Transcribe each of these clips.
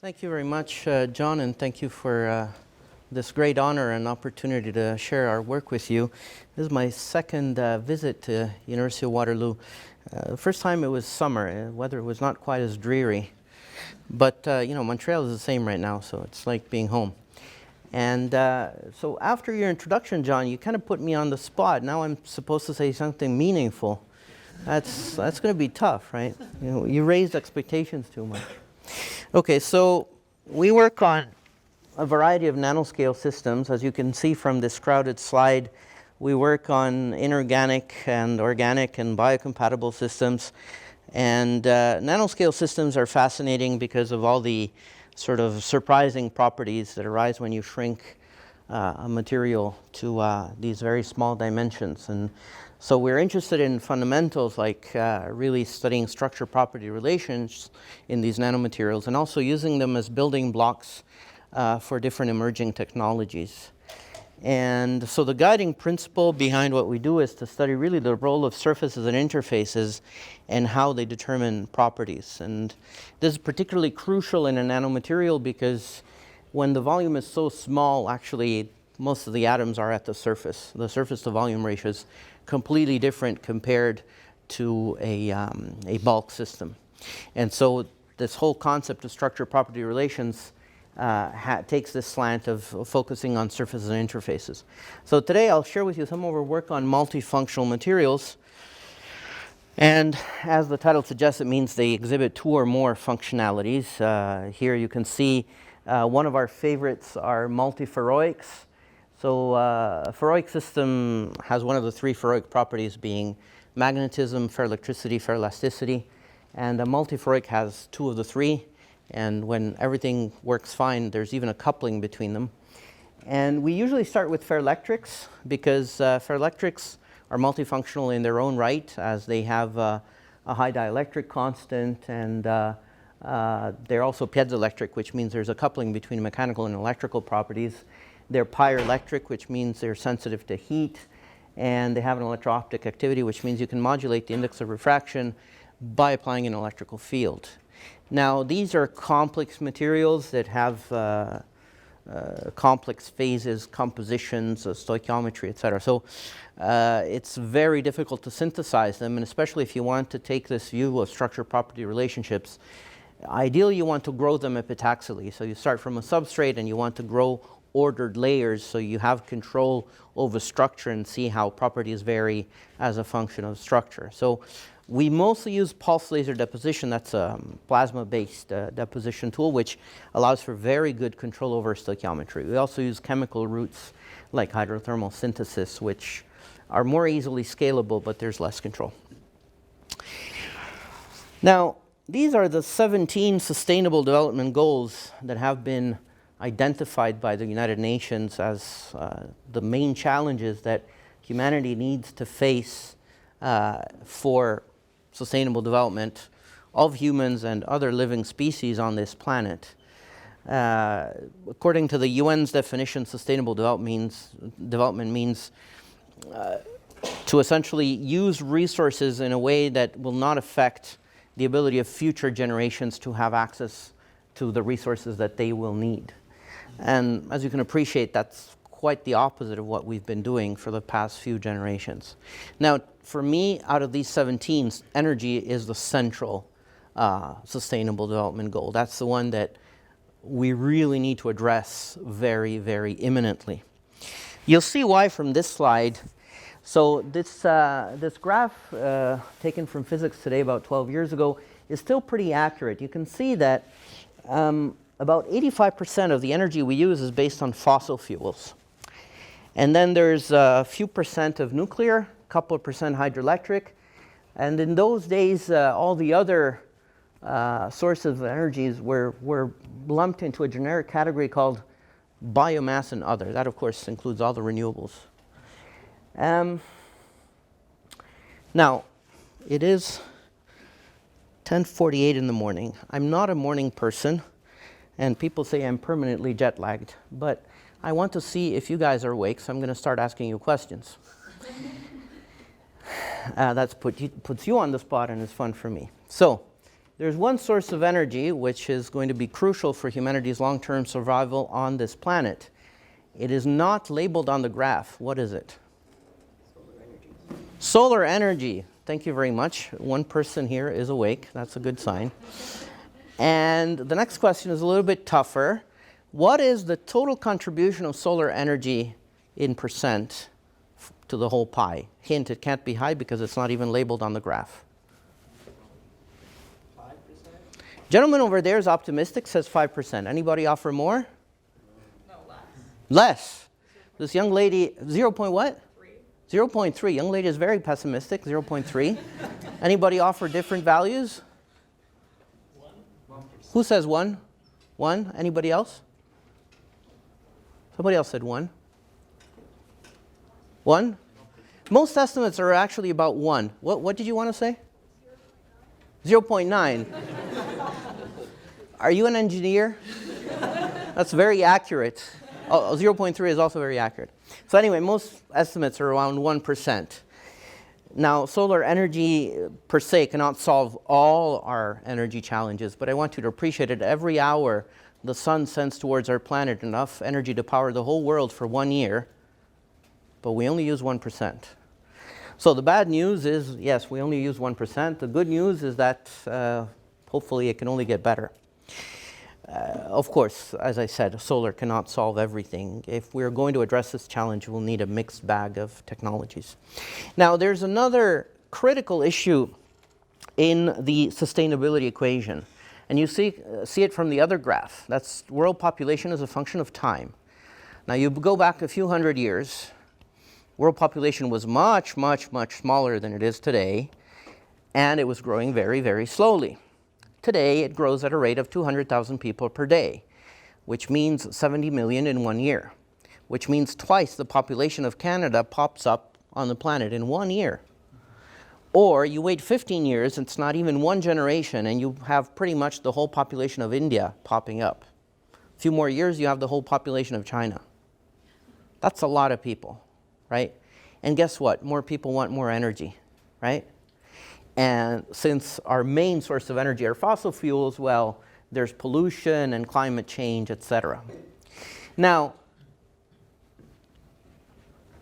Thank you very much, John, and thank you for this great honor and opportunity to share our work with you. This is my second visit to University of Waterloo. The first time it was summer. Weather was not quite as dreary. But, Montreal is the same right now, so it's like being home. And so after your introduction, John, you kind of put me on the spot. Now I'm supposed to say something meaningful. That's going to be tough, right? You raised expectations too much. Okay, so we work on a variety of nanoscale systems. As you can see from this crowded slide, we work on inorganic and organic and biocompatible systems. And nanoscale systems are fascinating because of all the sort of surprising properties that arise when you shrink a material to these very small dimensions. And so we're interested in fundamentals like really studying structure-property relations in these nanomaterials and also using them as building blocks for different emerging technologies. And so the guiding principle behind what we do is to study really the role of surfaces and interfaces and how they determine properties. And this is particularly crucial in a nanomaterial because when the volume is so small, actually most of the atoms are at the surface. The surface to volume ratio is completely different compared to a bulk system. And so this whole concept of structure-property relations takes this slant of focusing on surfaces and interfaces. So today I'll share with you some of our work on multifunctional materials. And as the title suggests, it means they exhibit two or more functionalities. Here you can see one of our favorites are multiferroics. So a ferroic system has one of the three ferroic properties being magnetism, ferroelectricity, ferroelasticity. And a multiferroic has two of the three. And when everything works fine, there's even a coupling between them. And we usually start with ferroelectrics because ferroelectrics are multifunctional in their own right as they have a high dielectric constant and they're also piezoelectric, which means there's a coupling between mechanical and electrical properties. They're pyroelectric, which means they're sensitive to heat, and they have an electro-optic activity, which means you can modulate the index of refraction by applying an electrical field. Now, these are complex materials that have complex phases, compositions, stoichiometry, etc. So it's very difficult to synthesize them, and especially if you want to take this view of structure-property relationships, ideally you want to grow them epitaxially. So you start from a substrate and you want to grow ordered layers so you have control over structure and see how properties vary as a function of structure. So we mostly use pulse laser deposition. That's a plasma-based deposition tool, which allows for very good control over stoichiometry. We also use chemical routes like hydrothermal synthesis, which are more easily scalable, but there's less control. Now, these are the 17 Sustainable Development Goals that have been identified by the United Nations as the main challenges that humanity needs to face for sustainable development of humans and other living species on this planet. According to the UN's definition, sustainable development means to essentially use resources in a way that will not affect the ability of future generations to have access to the resources that they will need. And as you can appreciate, that's quite the opposite of what we've been doing for the past few generations. Now, for me, out of these 17, energy is the central sustainable development goal. That's the one that we really need to address very, very imminently. You'll see why from this slide. So this graph taken from Physics Today about 12 years ago is still pretty accurate. You can see that about 85% of the energy we use is based on fossil fuels. And then there's a few percent of nuclear, a couple of percent hydroelectric. And in those days, all the other sources of energies were lumped into a generic category called biomass and other. That, of course, includes all the renewables. Now, it is 10:48 in the morning. I'm not a morning person. And people say I'm permanently jet lagged, but I want to see if you guys are awake, so I'm going to start asking you questions. That puts you on the spot and is fun for me. So there's one source of energy which is going to be crucial for humanity's long-term survival on this planet. It is not labeled on the graph. What is it? Solar energy. Solar energy. Thank you very much. One person here is awake. That's a good sign. And the next question is a little bit tougher. What is the total contribution of solar energy in percent to the whole pie? Hint, it can't be high because it's not even labeled on the graph. 5%? Gentleman over there is optimistic, says 5%. Anybody offer more? No, less. Less. This young lady, 0. What? 3. 0.3. Young lady is very pessimistic, 0.3. Anybody offer different values? 1%. Who says 1? 1? Anybody else? Somebody else said 1. 1? Most estimates are actually about 1. What did you want to say? 0.9. Are you an engineer? That's very accurate. Oh, 0.3 is also very accurate. So anyway, most estimates are around 1%. Now, solar energy per se cannot solve all our energy challenges, but I want you to appreciate it. Every hour, the sun sends towards our planet enough energy to power the whole world for 1 year, but we only use 1%. So the bad news is, yes, we only use 1%. The good news is that hopefully it can only get better. Of course, as I said, solar cannot solve everything. If we're going to address this challenge, we'll need a mixed bag of technologies. Now, there's another critical issue in the sustainability equation. And you see it from the other graph. That's world population as a function of time. Now, you go back a few hundred years. World population was much, much, much smaller than it is today. And it was growing very, very slowly. Today, it grows at a rate of 200,000 people per day, which means 70 million in 1 year, which means twice the population of Canada pops up on the planet in 1 year. Or you wait 15 years, it's not even one generation, and you have pretty much the whole population of India popping up. A few more years, you have the whole population of China. That's a lot of people, right? And guess what? More people want more energy, right? And since our main source of energy are fossil fuels, well, there's pollution and climate change, etc. Now,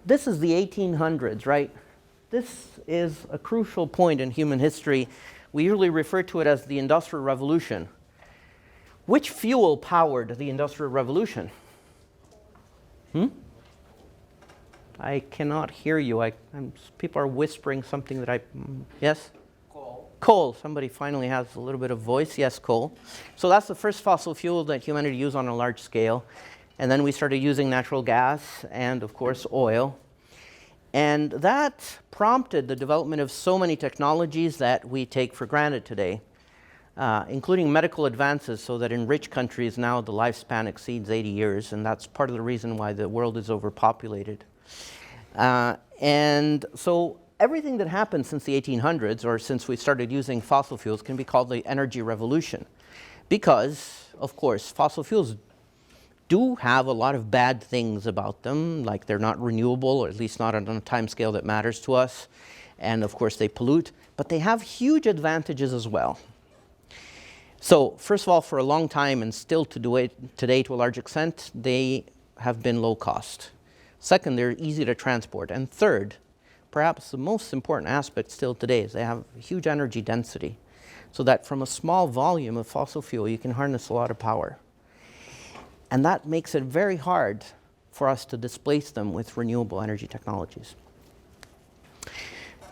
this is the 1800s, right? This is a crucial point in human history. We usually refer to it as the Industrial Revolution. Which fuel powered the Industrial Revolution? I cannot hear you. People are whispering something that yes? Coal. Somebody finally has a little bit of voice. Yes, coal. So that's the first fossil fuel that humanity used on a large scale. And then we started using natural gas and, of course, oil. And that prompted the development of so many technologies that we take for granted today, including medical advances, so that in rich countries now the lifespan exceeds 80 years. And that's part of the reason why the world is overpopulated. And so everything that happened since the 1800s, or since we started using fossil fuels, can be called the energy revolution. Because, of course, fossil fuels do have a lot of bad things about them, like they're not renewable, or at least not on a time scale that matters to us. And, of course, they pollute. But they have huge advantages as well. So, first of all, for a long time, and still today to a large extent, they have been low cost. Second, they're easy to transport. And third, perhaps the most important aspect still today is they have huge energy density, so that from a small volume of fossil fuel, you can harness a lot of power. And that makes it very hard for us to displace them with renewable energy technologies.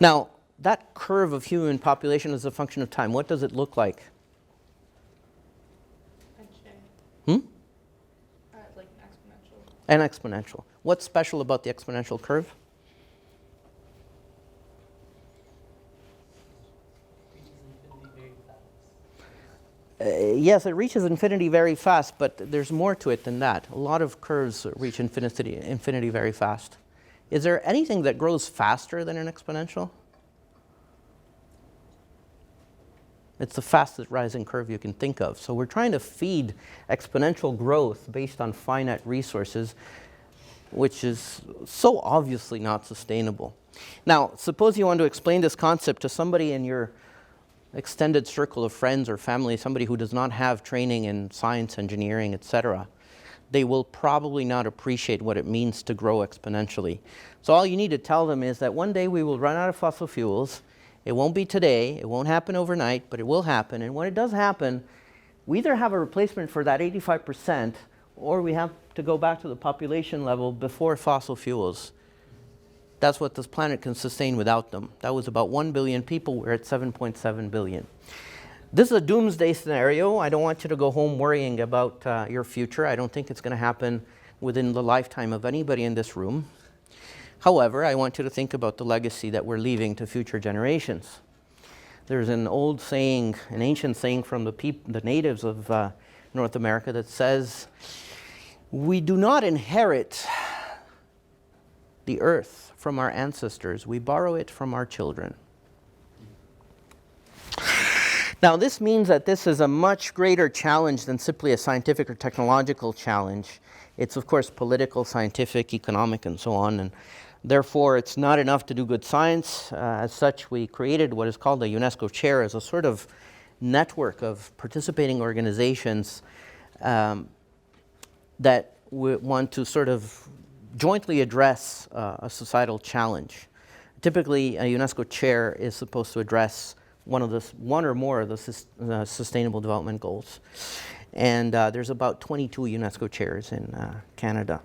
Now, that curve of human population is a function of time. What does it look like? Like an exponential. An exponential. What's special about the exponential curve? Yes, it reaches infinity very fast, but there's more to it than that. A lot of curves reach infinity very fast. Is there anything that grows faster than an exponential? It's the fastest rising curve you can think of. So we're trying to feed exponential growth based on finite resources, which is so obviously not sustainable. Now, suppose you want to explain this concept to somebody in your extended circle of friends or family, somebody who does not have training in science, engineering, etc., they will probably not appreciate what it means to grow exponentially. So all you need to tell them is that one day we will run out of fossil fuels. It won't be today, it won't happen overnight, but it will happen. And when it does happen, we either have a replacement for that 85%, or we have to go back to the population level before fossil fuels. That's what this planet can sustain without them. That was about 1 billion people. We're at 7.7 billion. This is a doomsday scenario. I don't want you to go home worrying about your future. I don't think it's going to happen within the lifetime of anybody in this room. However, I want you to think about the legacy that we're leaving to future generations. There's an old saying, an ancient saying from the natives of North America that says, we do not inherit the earth from our ancestors. We borrow it from our children. Now, this means that this is a much greater challenge than simply a scientific or technological challenge. It's, of course, political, scientific, economic, and so on. And therefore, it's not enough to do good science. As such, we created what is called the UNESCO chair as a sort of network of participating organizations that want to sort of jointly address a societal challenge. Typically, a UNESCO chair is supposed to address one or more of the Sustainable Development Goals. And there's about 22 UNESCO chairs in Canada.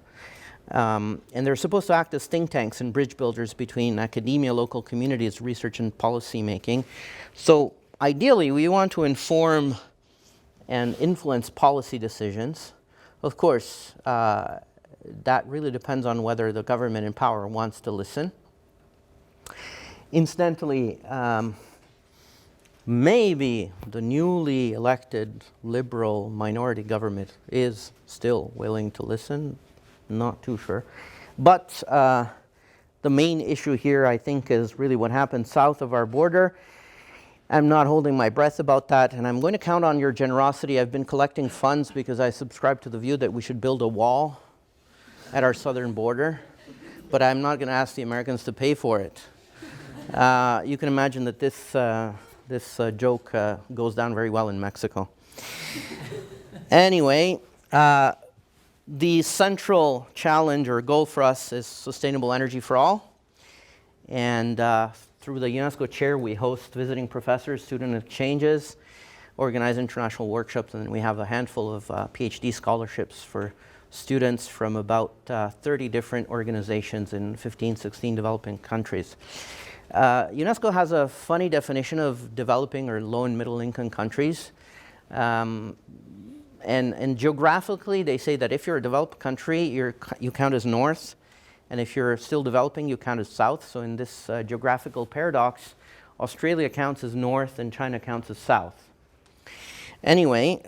And they're supposed to act as think tanks and bridge builders between academia, local communities, research, and policy making. So ideally, we want to inform and influence policy decisions. Of course, that really depends on whether the government in power wants to listen. Incidentally, maybe the newly elected liberal minority government is still willing to listen. Not too sure. But the main issue here, I think, is really what happens south of our border. I'm not holding my breath about that, and I'm going to count on your generosity. I've been collecting funds because I subscribe to the view that we should build a wall at our southern border, but I'm not going to ask the Americans to pay for it. You can imagine that this joke goes down very well in Mexico. Anyway, the central challenge or goal for us is sustainable energy for all. And through the UNESCO chair, we host visiting professors, student exchanges, organize international workshops, and then we have a handful of PhD scholarships for students from about 30 different organizations in 15, 16 developing countries. UNESCO has a funny definition of developing or low and middle income countries. And geographically, they say that if you're a developed country, you count as north, and if you're still developing, you count as south. So in this geographical paradox, Australia counts as north and China counts as south. Anyway,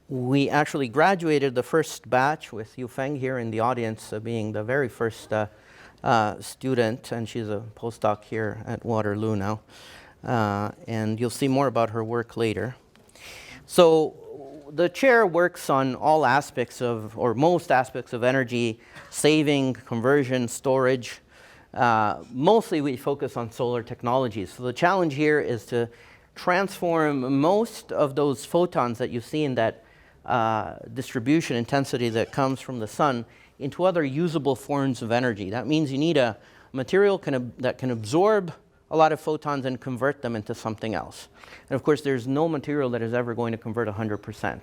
we actually graduated the first batch with Yufeng here in the audience being the very first student, and she's a postdoc here at Waterloo now. And you'll see more about her work later. So the chair works on all aspects of, or most aspects of energy, saving, conversion, storage. Mostly we focus on solar technologies. So the challenge here is to transform most of those photons that you see in that distribution intensity that comes from the sun into other usable forms of energy. That means you need a material that can absorb a lot of photons and convert them into something else. And of course, there's no material that is ever going to convert 100%.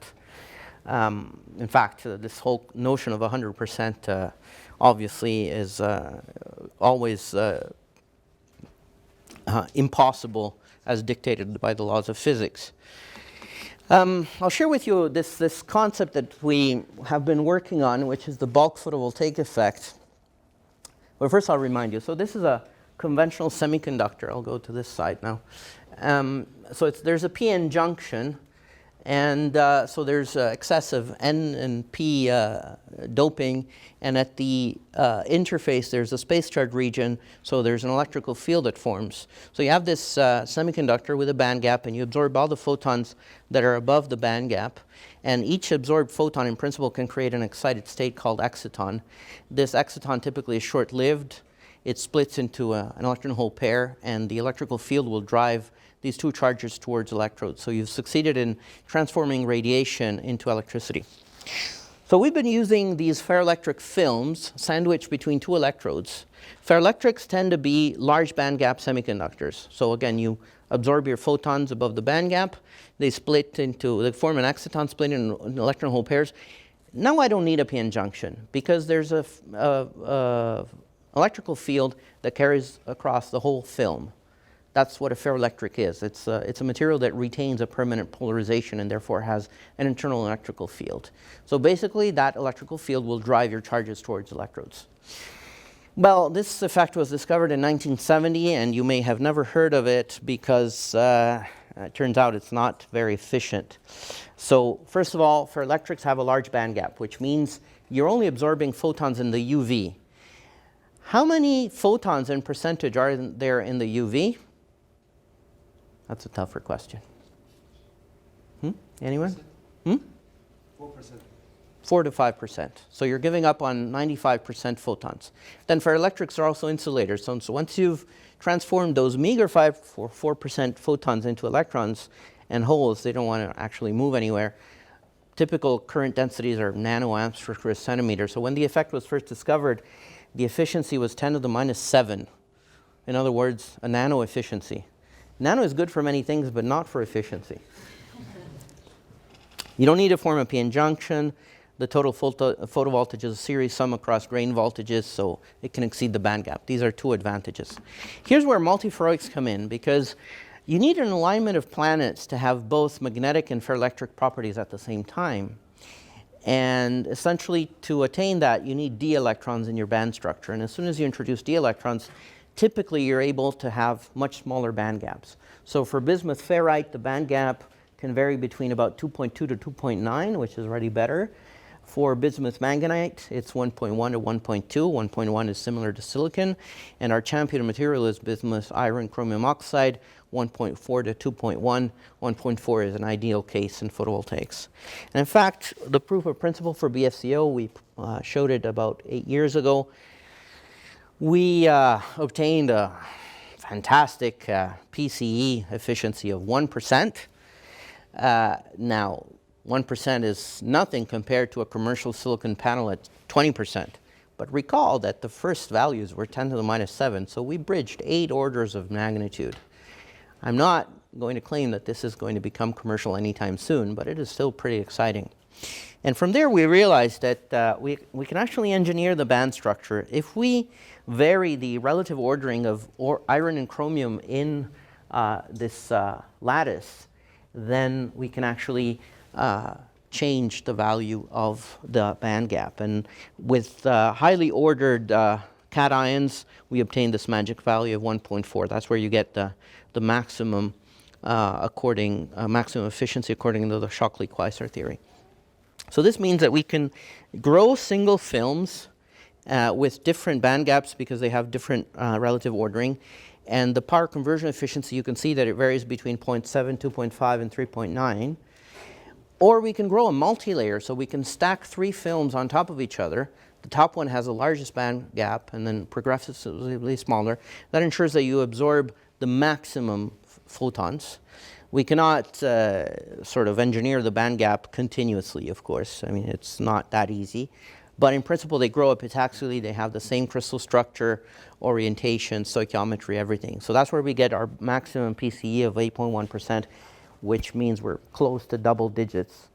In fact, this whole notion of 100% obviously is always impossible as dictated by the laws of physics. I'll share with you this concept that we have been working on, which is the bulk photovoltaic effect. Well, first I'll remind you. So this is a conventional semiconductor. I'll go to this side now. So there's a p-n junction, and so there's excessive N and P doping, and at the interface there's a space charge region, so there's an electrical field that forms. So you have this semiconductor with a band gap, and you absorb all the photons that are above the band gap, and each absorbed photon in principle can create an excited state called exciton. This exciton typically is short-lived, it splits into an electron hole pair, and the electrical field will drive these two charges towards electrodes. So you've succeeded in transforming radiation into electricity. So we've been using these ferroelectric films sandwiched between two electrodes. Ferroelectrics tend to be large band gap semiconductors. So again, you absorb your photons above the band gap. They form an exciton split in electron hole pairs. Now I don't need a p-n junction because there's a electrical field that carries across the whole film. That's what a ferroelectric is. It's a material that retains a permanent polarization and therefore has an internal electrical field. So basically, that electrical field will drive your charges towards electrodes. Well, this effect was discovered in 1970, and you may have never heard of it because it turns out it's not very efficient. So first of all, ferroelectrics have a large band gap, which means you're only absorbing photons in the UV. How many photons in percentage are there in the UV? That's a tougher question. Anyone? 4%. 4 to 5%. So you're giving up on 95% photons. Then ferroelectrics are also insulators. So once you've transformed those meager 4% photons into electrons and holes, they don't want to actually move anywhere. Typical current densities are nanoamps per centimeter. So when the effect was first discovered, the efficiency was 10 to the minus 7. In other words, a nano efficiency. Nano is good for many things, but not for efficiency. You don't need to form a p-n junction. The total photovoltage is a series sum across grain voltages, so it can exceed the band gap. These are two advantages. Here's where multiferroics come in, because you need an alignment of planets to have both magnetic and ferroelectric properties at the same time. And essentially, to attain that, you need d electrons in your band structure. And as soon as you introduce d electrons, typically you're able to have much smaller band gaps. So for bismuth ferrite, the band gap can vary between about 2.2 to 2.9, which is already better. For bismuth manganite, it's 1.1 to 1.2. 1.1 is similar to silicon. And our champion material is bismuth iron chromium oxide, 1.4 to 2.1. 1.4 is an ideal case in photovoltaics. And in fact, the proof of principle for BFCO, we showed it about 8 years ago. We obtained a fantastic PCE efficiency of 1%. Now, 1% is nothing compared to a commercial silicon panel at 20%. But recall that the first values were 10 to the minus 7, so we bridged 8 orders of magnitude. I'm not going to claim that this is going to become commercial anytime soon, but it is still pretty exciting. And from there, we realized that we can actually engineer the band structure. If we vary the relative ordering of iron and chromium in this lattice, then we can actually change the value of the band gap. And with highly ordered cations, we obtain this magic value of 1.4. That's where you get the maximum maximum efficiency according to the Shockley-Queisser theory. So this means that we can grow single films with different band gaps because they have different relative ordering. And the power conversion efficiency, you can see that it varies between 0.7, 2.5, and 3.9. Or we can grow a multi-layer, so we can stack 3 films on top of each other. The top one has the largest band gap and then progressively smaller. That ensures that you absorb the maximum photons. We cannot sort of engineer the band gap continuously, of course. I mean, it's not that easy. But in principle, they grow epitaxially. They have the same crystal structure, orientation, stoichiometry, everything. So that's where we get our maximum PCE of 8.1%, which means we're close to double digits.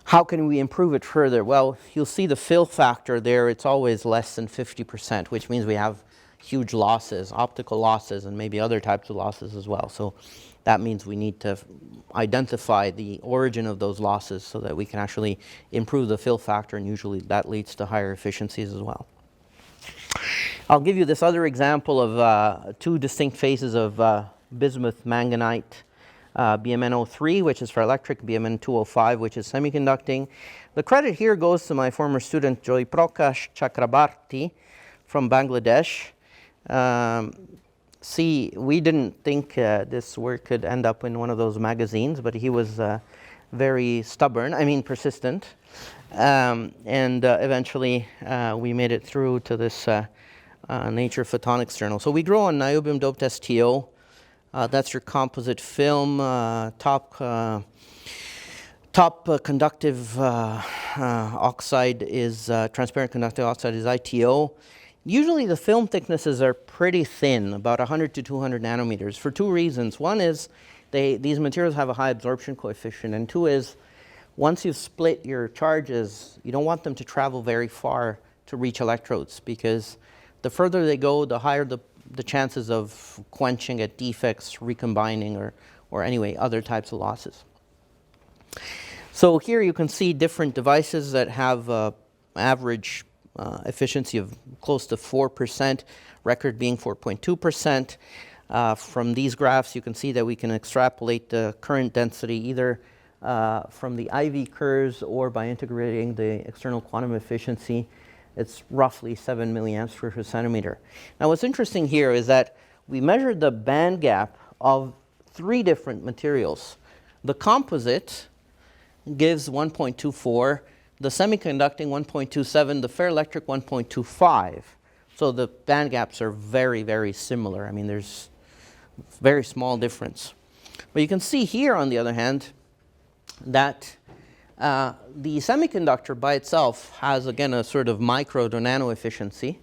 How can we improve it further? Well, you'll see the fill factor there. It's always less than 50%, which means we have huge losses, optical losses, and maybe other types of losses as well. So that means we need to identify the origin of those losses so that we can actually improve the fill factor, and usually that leads to higher efficiencies as well. I'll give you this other example of 2 distinct phases of bismuth manganite, BMN03, which is ferroelectric, BMN205, which is semiconducting. The credit here goes to my former student Joy Prakash Chakrabarti from Bangladesh. See, we didn't think this work could end up in one of those magazines, but he was very persistent. And eventually we made it through to this Nature Photonics Journal. So we grow on niobium doped STO. That's your composite film. Top conductive oxide is transparent conductive oxide is ITO. Usually the film thicknesses are pretty thin, about 100 to 200 nanometers, for two reasons. One is these materials have a high absorption coefficient, and two is once you've split your charges, you don't want them to travel very far to reach electrodes, because the further they go, the higher the chances of quenching at defects, recombining, or anyway, other types of losses. So here you can see different devices that have average efficiency of close to 4%, record being 4.2%. From these graphs, you can see that we can extrapolate the current density either from the IV curves or by integrating the external quantum efficiency. It's roughly 7 milliamps per centimeter. Now what's interesting here is that we measured the band gap of three different materials. The composite gives 1.24, the semiconducting 1.27, the ferroelectric 1.25. So the band gaps are very, very similar. I mean, there's very small difference. But you can see here, on the other hand, that the semiconductor by itself has, again, a sort of micro to nano efficiency.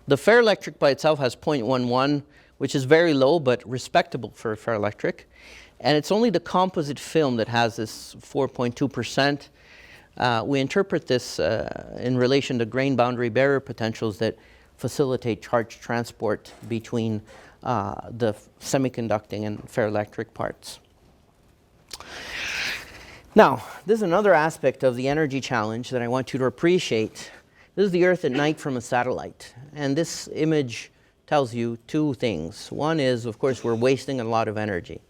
The ferroelectric by itself has 0.11, which is very low but respectable for a ferroelectric. And it's only the composite film that has this 4.2%. We interpret this in relation to grain boundary barrier potentials that facilitate charge transport between the semiconducting and ferroelectric parts. Now, this is another aspect of the energy challenge that I want you to appreciate. This is the Earth at night from a satellite. And this image tells you two things. One is, of course, we're wasting a lot of energy.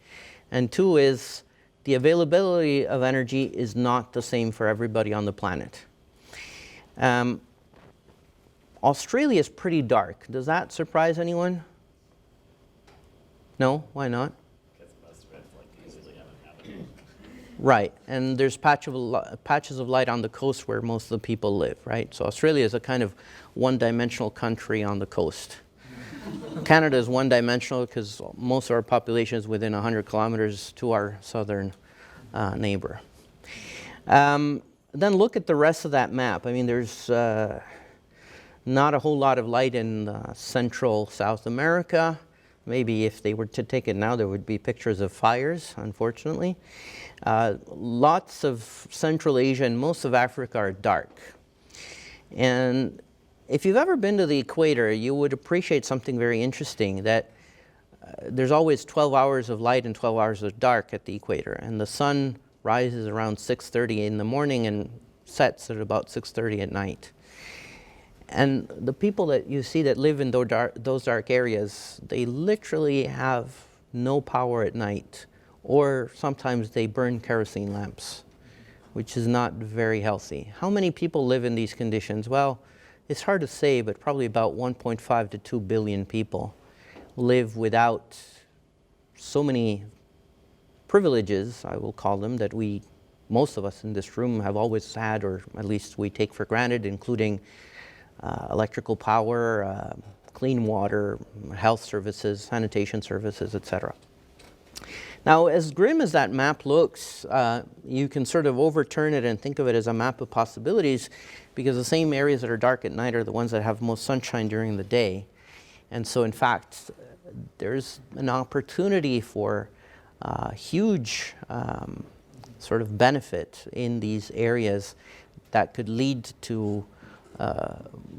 And two is, the availability of energy is not the same for everybody on the planet. Australia is pretty dark. Does that surprise anyone? No? Why not? Because most of it usually uninhabited. Right, and there's patches of light on the coast where most of the people live, right? So Australia is a kind of one-dimensional country on the coast. Canada is one-dimensional because most of our population is within 100 kilometers to our southern neighbor. Then look at the rest of that map. I mean, there's not a whole lot of light in central South America. Maybe if they were to take it now, there would be pictures of fires, unfortunately. Lots of Central Asia and most of Africa are dark. And if you've ever been to the equator, you would appreciate something very interesting, that there's always 12 hours of light and 12 hours of dark at the equator. And the sun rises around 6:30 in the morning and sets at about 6:30 at night. And the people that you see that live in those dark areas, they literally have no power at night. Or sometimes they burn kerosene lamps, which is not very healthy. How many people live in these conditions? Well, it's hard to say, but probably about 1.5 to 2 billion people live without so many privileges, I will call them, that most of us in this room have always had, or at least we take for granted, including electrical power, clean water, health services, sanitation services, etc. Now, as grim as that map looks, you can sort of overturn it and think of it as a map of possibilities, because the same areas that are dark at night are the ones that have most sunshine during the day. And so, in fact, there's an opportunity for huge sort of benefit in these areas that could lead to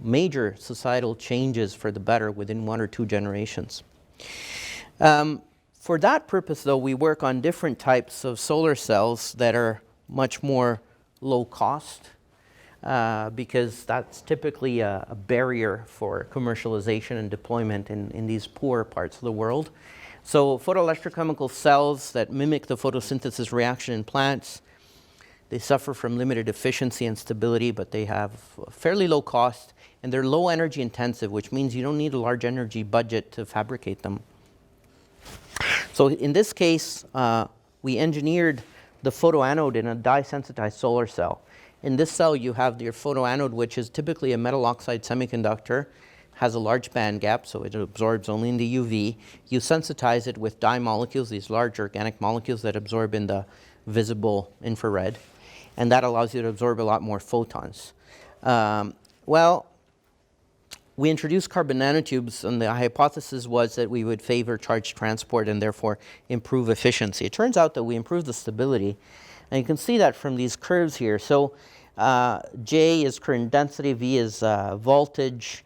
major societal changes for the better within 1 or 2 generations. For that purpose, though, we work on different types of solar cells that are much more low cost, because that's typically a barrier for commercialization and deployment in these poor parts of the world. So photoelectrochemical cells that mimic the photosynthesis reaction in plants, they suffer from limited efficiency and stability, but they have fairly low cost, and they're low energy intensive, which means you don't need a large energy budget to fabricate them. So in this case, we engineered the photoanode in a dye-sensitized solar cell. In this cell, you have your photoanode, which is typically a metal oxide semiconductor, has a large band gap, so it absorbs only in the UV. You sensitize it with dye molecules, these large organic molecules that absorb in the visible infrared, and that allows you to absorb a lot more photons. Well, we introduced carbon nanotubes, and the hypothesis was that we would favor charge transport and therefore improve efficiency. It turns out that we improve the stability, and you can see that from these curves here. So J is current density, V is voltage,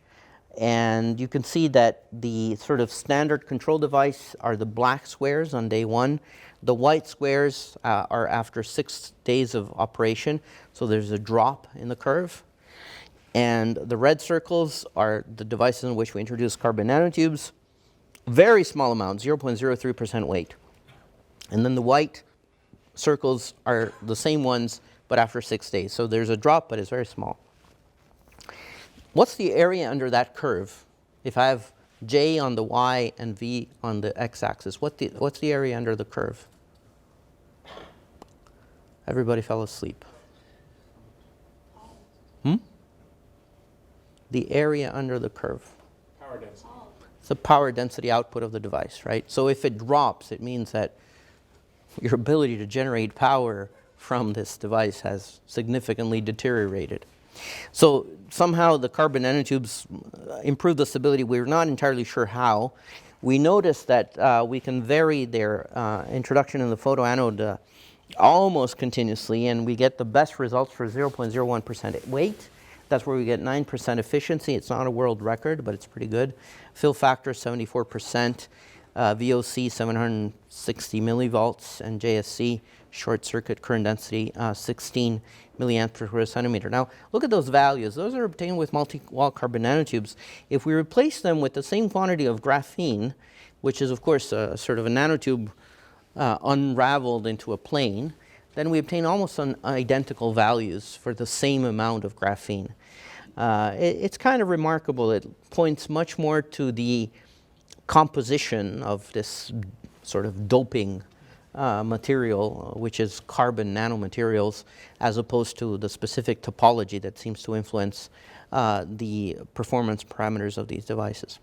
and you can see that the sort of standard control device are the black squares on day 1. The white squares are after 6 days of operation, so there's a drop in the curve. And the red circles are the devices in which we introduce carbon nanotubes. Very small amount, 0.03% weight. And then the white circles are the same ones, but after 6 days. So there's a drop, but it's very small. What's the area under that curve? If I have J on the Y and V on the x-axis, what's the area under the curve? Everybody fell asleep. The area under the curve. Power density. It's the power density output of the device, right? So if it drops, it means that your ability to generate power from this device has significantly deteriorated. So somehow the carbon nanotubes improve the stability. We're not entirely sure how. We noticed that we can vary their introduction in the photoanode almost continuously, and we get the best results for 0.01% weight. That's where we get 9% efficiency. It's not a world record, but it's pretty good. Fill factor 74%, VOC 760 millivolts, and JSC, short circuit current density, 16 milliamps per square centimeter. Now, look at those values. Those are obtained with multi-wall carbon nanotubes. If we replace them with the same quantity of graphene, which is, of course, sort of a nanotube unraveled into a plane, then we obtain almost identical values for the same amount of graphene. It's kind of remarkable. It points much more to the composition of this sort of doping material, which is carbon nanomaterials, as opposed to the specific topology that seems to influence the performance parameters of these devices.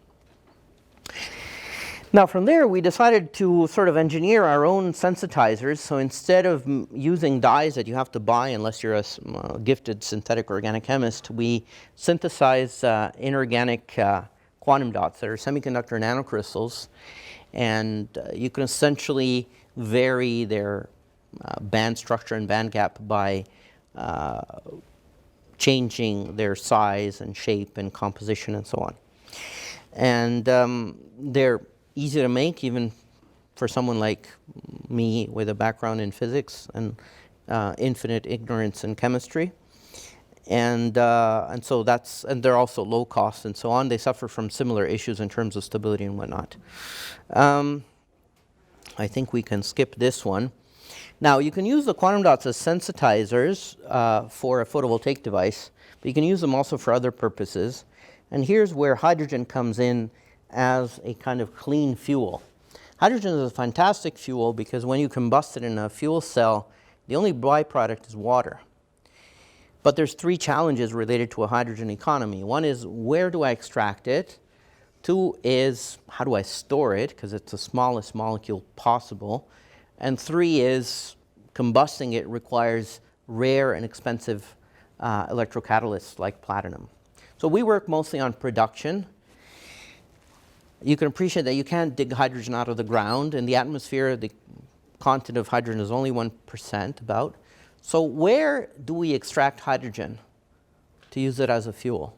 Now from there, we decided to sort of engineer our own sensitizers. So instead of using dyes that you have to buy unless you're a gifted synthetic organic chemist, we synthesize inorganic quantum dots that are semiconductor nanocrystals. And you can essentially vary their band structure and band gap by changing their size and shape and composition and so on. And they're easy to make, even for someone like me with a background in physics and infinite ignorance in chemistry. And so and they're also low cost and so on. They suffer from similar issues in terms of stability and whatnot. I think we can skip this one. Now, you can use the quantum dots as sensitizers for a photovoltaic device, but you can use them also for other purposes. And here's where hydrogen comes in as a kind of clean fuel. Hydrogen is a fantastic fuel because when you combust it in a fuel cell, the only byproduct is water. But there's 3 challenges related to a hydrogen economy. One is, where do I extract it? 2 is, how do I store it? Because it's the smallest molecule possible. And 3 is, combusting it requires rare and expensive electrocatalysts like platinum. So we work mostly on production. You can appreciate that you can't dig hydrogen out of the ground. In the atmosphere, the content of hydrogen is only 1% about. So where do we extract hydrogen to use it as a fuel?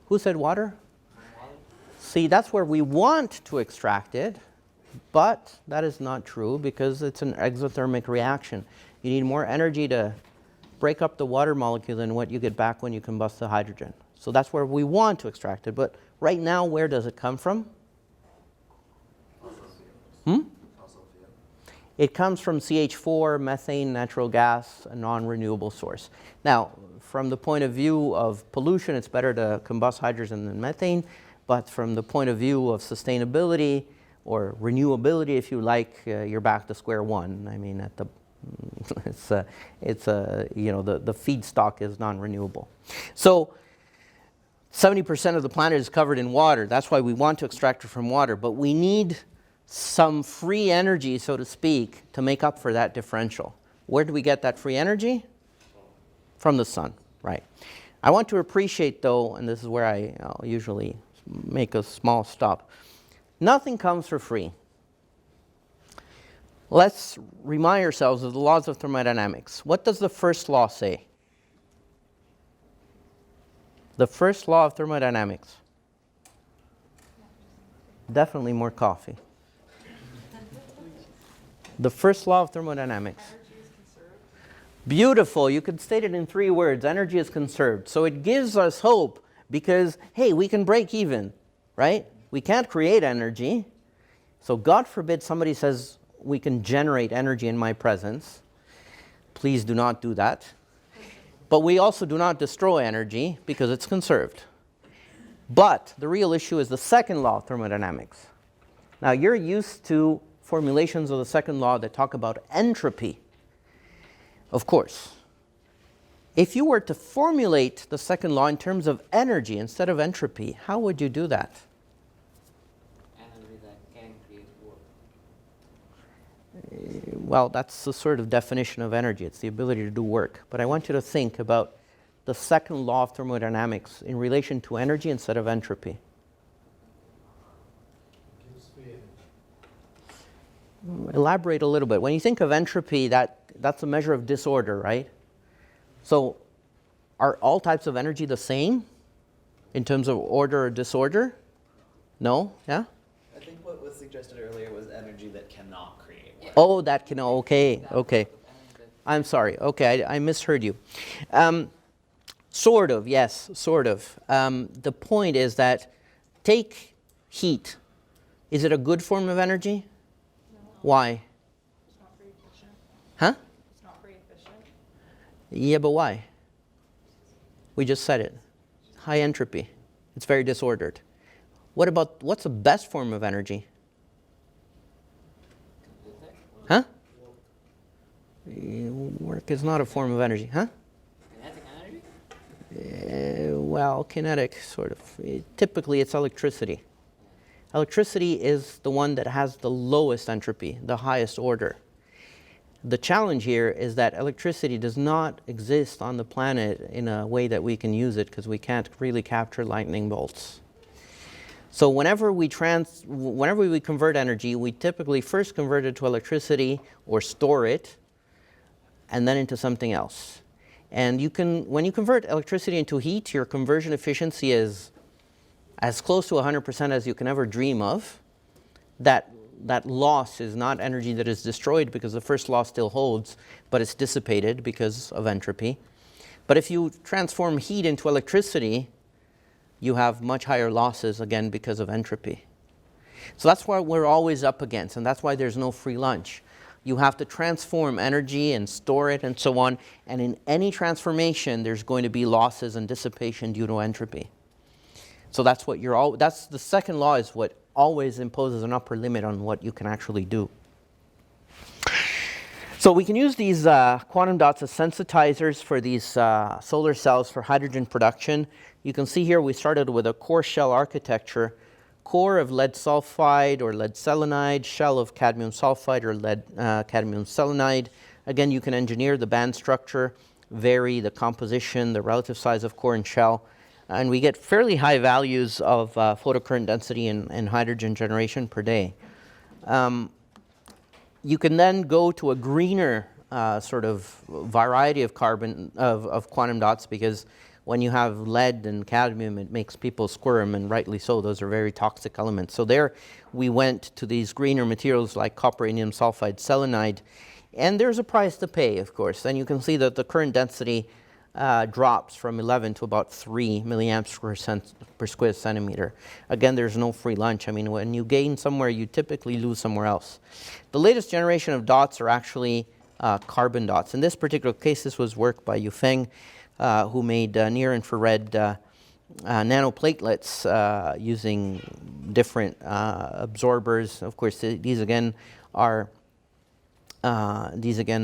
Who said water? See, that's where we want to extract it, but that is not true because it's an exothermic reaction. You need more energy to break up the water molecule than what you get back when you combust the hydrogen. So that's where we want to extract it. But right now, where does it come from? It comes from CH4, methane, natural gas, a non-renewable source. Now, from the point of view of pollution, it's better to combust hydrogen than methane. But from the point of view of sustainability or renewability, if you like, you're back to square one. I mean, at the The feedstock is non-renewable. So 70% of the planet is covered in water. That's why we want to extract it from water. But we need some free energy, so to speak, to make up for that differential. Where do we get that free energy? From the sun, right. I want to appreciate, though, and this is where I'll usually make a small stop. Nothing comes for free. Let's remind ourselves of the laws of thermodynamics. What does the first law say? The first law of thermodynamics. Definitely more coffee. The first law of thermodynamics. Beautiful. You could state it in 3 words. Energy is conserved. So it gives us hope because, hey, we can break even, right? We can't create energy. So God forbid somebody says we can generate energy in my presence. Please do not do that. But we also do not destroy energy because it's conserved. But the real issue is the second law of thermodynamics. Now, you're used to formulations of the second law that talk about entropy. Of course. If you were to formulate the second law in terms of energy instead of entropy, how would you do that? Energy that can create work. Well, that's the sort of definition of energy. It's the ability to do work. But I want you to think about the second law of thermodynamics in relation to energy instead of entropy. Elaborate a little bit. When you think of entropy, that's a measure of disorder, right? So are all types of energy the same in terms of order or disorder? No? Yeah? I think what was suggested earlier was energy that cannot create work. Oh, that can, okay. I'm sorry. Okay, I misheard you. Sort of, yes, sort of. The point is that take heat. Is it a good form of energy? No. Why? It's not very efficient. Huh? It's not very efficient. Yeah, but why? We just said it. High entropy. It's very disordered. What's the best form of energy? Huh? Work is not a form of energy, huh? Kinetic energy? Well, kinetic, sort of. Typically, it's electricity. Electricity is the one that has the lowest entropy, the highest order. The challenge here is that electricity does not exist on the planet in a way that we can use it because we can't really capture lightning bolts. So whenever we convert energy, we typically first convert it to electricity or store it and then into something else. And when you convert electricity into heat, your conversion efficiency is as close to 100% as you can ever dream of. That loss is not energy that is destroyed because the first law still holds, but it's dissipated because of entropy. But if you transform heat into electricity, you have much higher losses, again, because of entropy. So that's what we're always up against, and that's why there's no free lunch. You have to transform energy and store it and so on, and in any transformation, there's going to be losses and dissipation due to entropy. So that's the second law is what always imposes an upper limit on what you can actually do. So we can use these quantum dots as sensitizers for these solar cells for hydrogen production. You can see here we started with a core shell architecture, core of lead sulfide or lead selenide, shell of cadmium sulfide or lead cadmium selenide. Again, you can engineer the band structure, vary the composition, the relative size of core and shell, and we get fairly high values of photocurrent density and hydrogen generation per day. You can then go to a greener sort of variety of quantum dots, because when you have lead and cadmium, it makes people squirm, and rightly so. Those are very toxic elements. So there we went to these greener materials like copper indium sulfide selenide, and there's a price to pay, of course. And you can see that the current density drops from 11 to about 3 milliamps per square centimeter. Again, there's no free lunch. I mean, when you gain somewhere, you typically lose somewhere else. The latest generation of dots are actually carbon dots. In this particular case, this was work by Yufeng, who made near-infrared nanoplatelets using different absorbers. Of course, these again are These again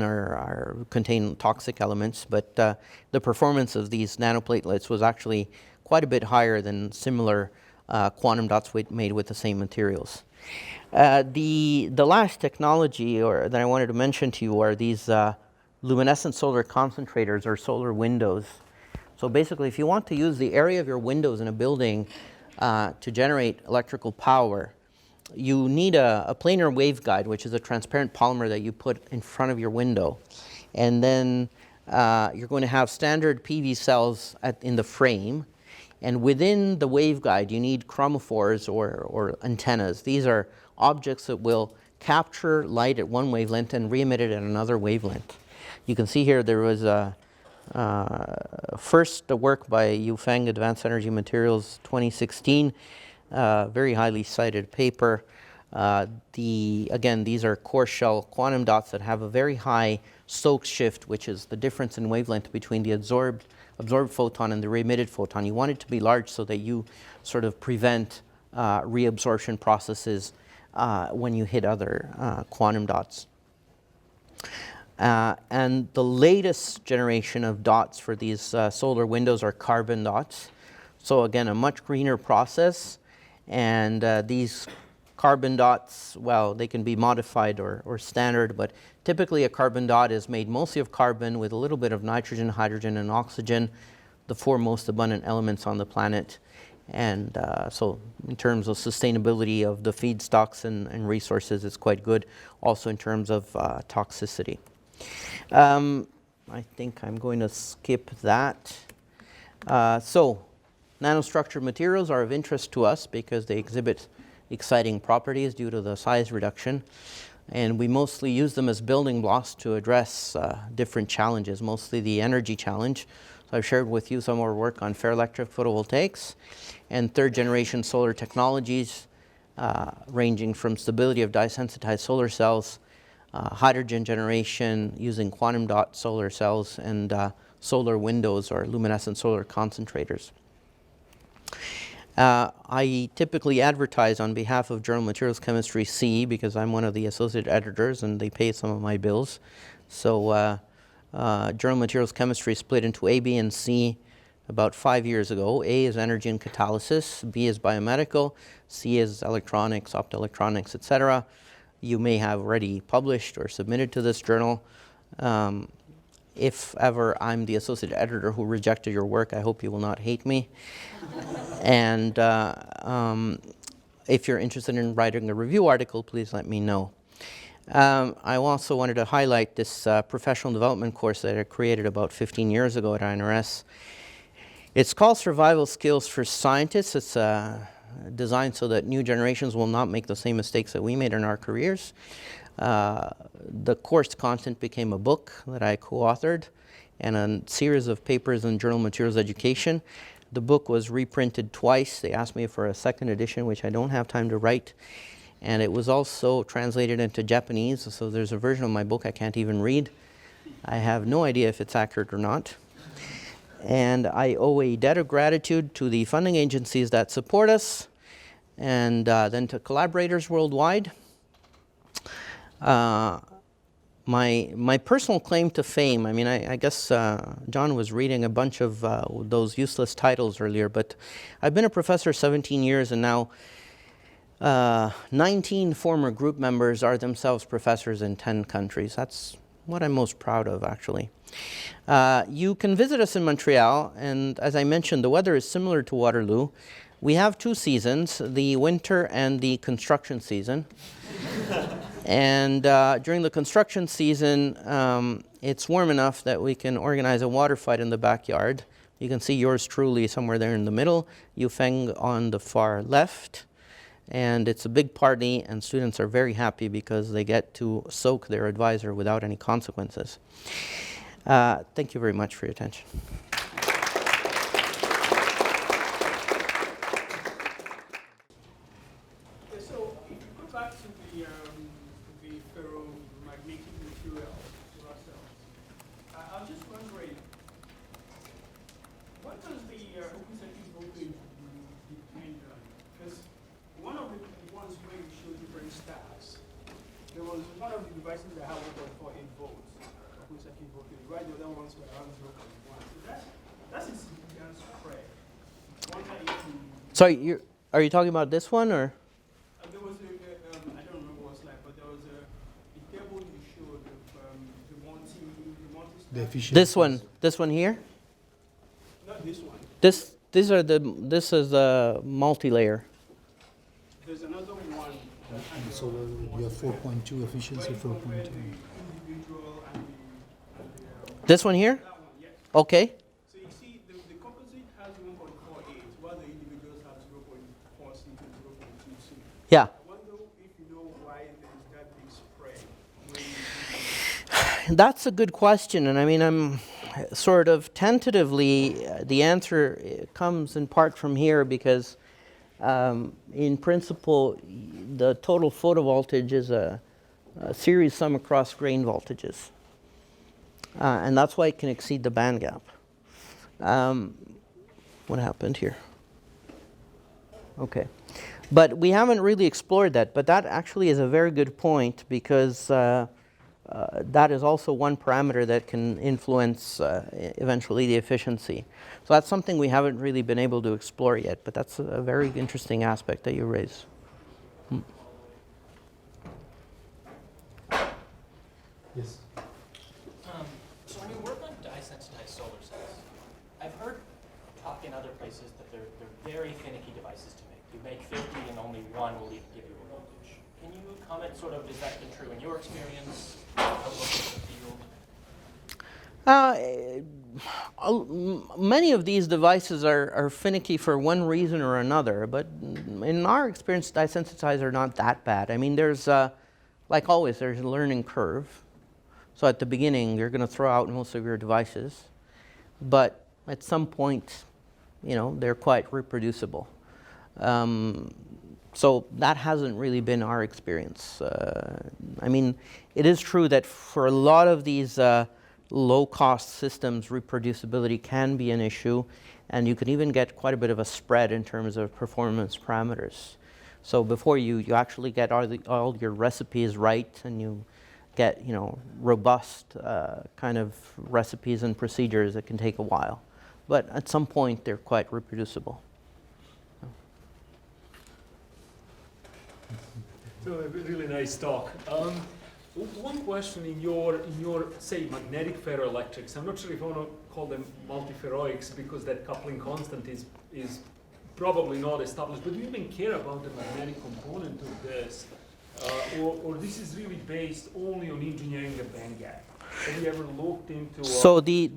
contain toxic elements, but the performance of these nanoplatelets was actually quite a bit higher than similar quantum dots made with the same materials. The last technology that I wanted to mention to you are these luminescent solar concentrators or solar windows. So basically, if you want to use the area of your windows in a building to generate electrical power, you need a planar waveguide, which is a transparent polymer that you put in front of your window. And then you're going to have standard PV cells in the frame. And within the waveguide, you need chromophores or antennas. These are objects that will capture light at one wavelength and re-emit it at another wavelength. You can see here there was first the work by Yufeng, Advanced Energy Materials, 2016. Very highly cited paper. Again, these are core shell quantum dots that have a very high Stokes shift, which is the difference in wavelength between the absorbed photon and the re-emitted photon. You want it to be large so that you sort of prevent reabsorption processes when you hit other quantum dots. And the latest generation of dots for these solar windows are carbon dots. So again, a much greener process. And these carbon dots, well, they can be modified or standard, but typically a carbon dot is made mostly of carbon with a little bit of nitrogen, hydrogen, and oxygen, the four most abundant elements on the planet. And so in terms of sustainability of the feedstocks and resources, it's quite good. Also in terms of toxicity. I think I'm going to skip that. So nanostructured materials are of interest to us because they exhibit exciting properties due to the size reduction. And we mostly use them as building blocks to address different challenges, mostly the energy challenge. So I've shared with you some of our work on ferroelectric photovoltaics and third generation solar technologies, ranging from stability of dye-sensitized solar cells, hydrogen generation using quantum dot solar cells, and solar windows or luminescent solar concentrators. I typically advertise on behalf of Journal Materials Chemistry C because I'm one of the associate editors and they pay some of my bills. So Journal Materials Chemistry split into A, B, and C about 5 years ago. A is energy and catalysis, B is biomedical, C is electronics, optoelectronics, etc. You may have already published or submitted to this journal. If ever I'm the associate editor who rejected your work, I hope you will not hate me. And if you're interested in writing a review article, please let me know. I also wanted to highlight this professional development course that I created about 15 years ago at INRS. It's called Survival Skills for Scientists. It's designed so that new generations will not make the same mistakes that we made in our careers. The course content became a book that I co-authored and a series of papers in Journal Materials Education. The book was reprinted twice. They asked me for a second edition, which I don't have time to write. And it was also translated into Japanese, so there's a version of my book I can't even read. I have no idea if it's accurate or not. And I owe a debt of gratitude to the funding agencies that support us, and then to collaborators worldwide. My personal claim to fame, I mean, I guess John was reading a bunch of those useless titles earlier, but I've been a professor 17 years, and now 19 former group members are themselves professors in 10 countries. That's what I'm most proud of, actually. You can visit us in Montreal, and as I mentioned, the weather is similar to Waterloo. We have two seasons, the winter and the construction season. And during the construction season, it's warm enough that we can organize a water fight in the backyard. You can see yours truly somewhere there in the middle, Yufeng on the far left. And it's a big party, and students are very happy because they get to soak their advisor without any consequences. Thank you very much for your attention. So if you go back to the ferromagnetic material solar cells, I was just wondering, what does the open circuit voltage depend on? Because one of the ones where you show different stars there was one of the devices that had 1.48 volts, of circuit voltage, right? The other ones were around 0.1. So that's a significant spread. Wonder if you, So are you talking about this one or? there was I don't remember what slide, but there was a table you showed of the multi The efficiency. This one here? not this one. This is a multi-layer. There's another one that had So you have 4.2 efficiency, 4.2. individual and This one here? that one, yes. Okay. So you see, the composite has 1.48, while the individuals have 0.46 and 0.22. Yeah. I wonder if you know why there's that big spread. That's a good question, and I mean, I'm sort of tentatively, the answer comes in part from here because in principle, the total photovoltage is a series sum across grain voltages. And that's why it can exceed the band gap. What happened here? Okay. But we haven't really explored that, but that actually is a very good point because that is also one parameter that can influence eventually the efficiency. So that's something we haven't really been able to explore yet, but that's a very interesting aspect that you raise. Yes. So when you work on dye-sensitized solar cells, I've heard talk in other places that they're very finicky devices to make. You make 50 and only one will even give you a voltage. Can you comment sort of, is that been true in your experience? Outlook at the field? Many of these devices are finicky for one reason or another, but in our experience, dye-sensitized are not that bad. I mean, there's, like always, there's a learning curve. So at the beginning, you're going to throw out most of your devices, but at some point, you know, they're quite reproducible. So that hasn't really been our experience. I mean, it is true that for a lot of these low-cost systems, reproducibility can be an issue, and you can even get quite a bit of a spread in terms of performance parameters. So before you actually get all your recipes right, and you get, you know, robust kind of recipes and procedures, it can take a while. But at some point, they're quite reproducible. So a really nice talk. One question in your say magnetic ferroelectrics. I'm not sure if I want to call them multiferroics because that coupling constant is probably not established. But do you even care about the magnetic component of this, or this is really based only on engineering the band gap? Have you ever looked into? So the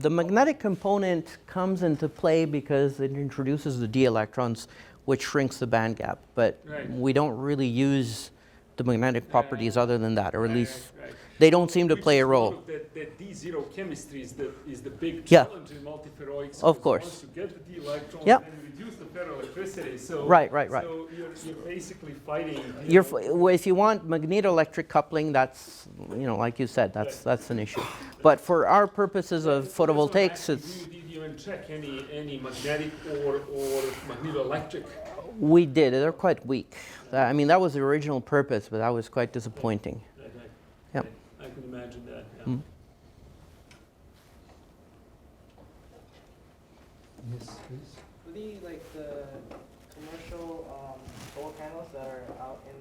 magnetic component comes into play because it introduces the d electrons, which shrinks the band gap. But Right. we don't really use the magnetic properties other than that, or at least Right. they don't seem to play a role. That D0 chemistry is the big Yeah. challenge in multiferroics. Of 'cause course. Once you get the D electrons, Yep. then you reduce the ferroelectricity. So Right. So you're basically fighting. If you want magnetoelectric coupling, that's, you know, like you said, that's an issue. But for our purposes of photovoltaics, it's. Did you even check any magnetic or magnetoelectric? We did. They're quite weak. I mean, that was the original purpose, but that was quite disappointing. Right. Yep. I can imagine that. Yeah. Mm. Yes, please. The commercial solar panels that are out in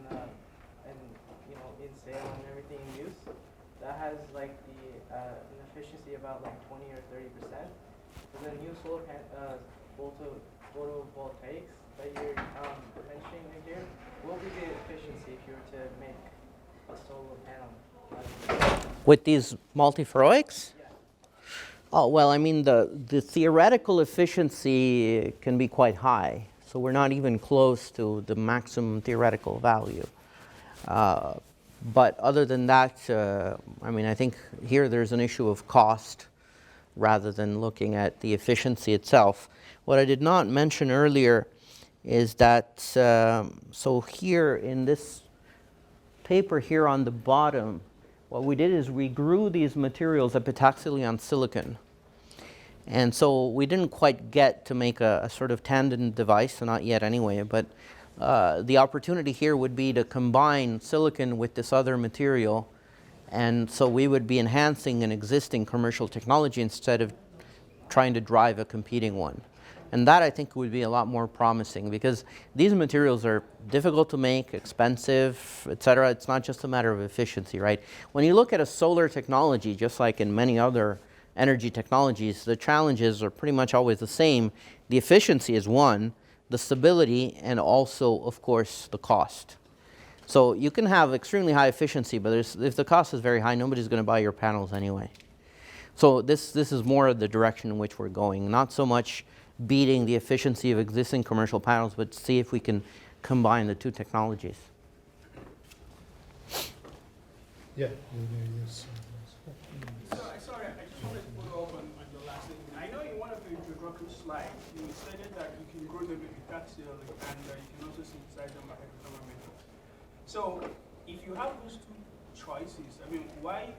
in sale and everything in use, that has like an efficiency about like 20 or 30%. For the new solar photovoltaics that you're mentioning right here, what would be the efficiency if you were to make a solar panel? With these multiferroics? Yeah. Oh, well, I mean, the theoretical efficiency can be quite high. So we're not even close to the maximum theoretical value. But other than that, I mean, I think here there's an issue of cost rather than looking at the efficiency itself. What I did not mention earlier is that, so here in this paper here on the bottom, what we did is we grew these materials epitaxially on silicon. And so we didn't quite get to make a sort of tandem device, not yet anyway, but the opportunity here would be to combine silicon with this other material, and so we would be enhancing an existing commercial technology instead of trying to drive a competing one. And that, I think, would be a lot more promising, because these materials are difficult to make, expensive, etc. It's not just a matter of efficiency, right? When you look at a solar technology, just like in many other energy technologies, the challenges are pretty much always the same. The efficiency is one, the stability, and also, of course, the cost. So you can have extremely high efficiency, but if the cost is very high, nobody's going to buy your panels anyway. So this is more of the direction in which we're going, not so much beating the efficiency of existing commercial panels, but see if we can combine the two technologies. Yeah. Yes. Sorry, I just wanted to follow up on your last statement. I know in one of the introductory slides, you stated that you can grow them with epitaxial and you can also synthesize them by hydrothermal methods. So if you have those two choices, I mean, why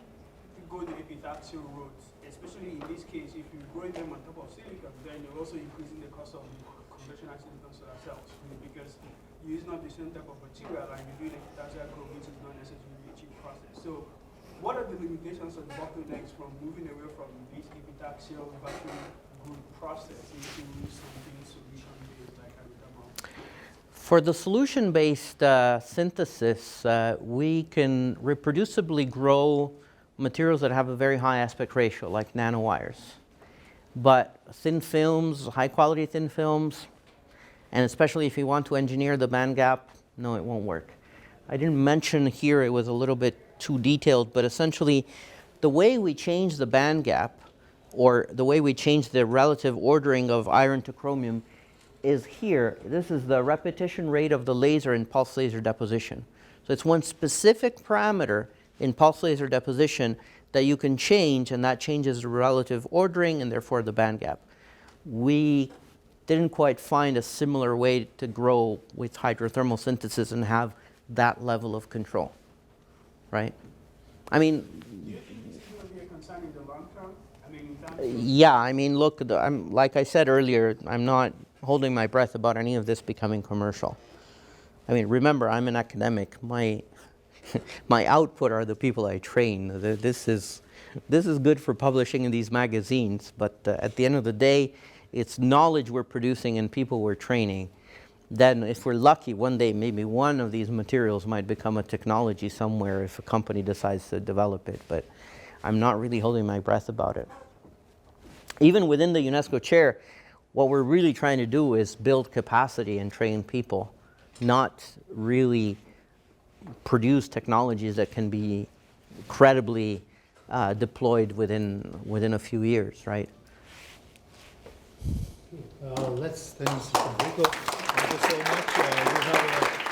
go the epitaxial route? Especially in this case, if you grow them on top of silicon, then you're also increasing the cost of conventional silicon solar cells, because you're using not the same type of material and you're doing epitaxial grow, which is not necessarily a cheap process. So what are the limitations of bottlenecks from moving away from this epitaxial vacuum good process into something solution-based like hydrothermal? For the solution-based synthesis, we can reproducibly grow materials that have a very high aspect ratio, like nanowires. But thin films, high-quality thin films, and especially if you want to engineer the band gap, no, it won't work. I didn't mention here, it was a little bit too detailed, but essentially the way we change the band gap, or the way we change the relative ordering of iron to chromium, is here. This is the repetition rate of the laser in pulse laser deposition. So it's one specific parameter in pulse laser deposition that you can change, and that changes the relative ordering and therefore the band gap. We didn't quite find a similar way to grow with hydrothermal synthesis and have that level of control, right? I mean, Do you think this is going to be a concern in the long term? I mean, in terms of yeah, I mean, look, like I said earlier, I'm not holding my breath about any of this becoming commercial. I mean, remember, I'm an academic. My output are the people I train. This is good for publishing in these magazines, but at the end of the day, it's knowledge we're producing and people we're training. Then if we're lucky, one day maybe one of these materials might become a technology somewhere if a company decides to develop it, but I'm not really holding my breath about it. Even within the UNESCO chair, what we're really trying to do is build capacity and train people, not really produce technologies that can be credibly deployed within a few years, right? Let's thank Mr. Federico. Thank you so much. We have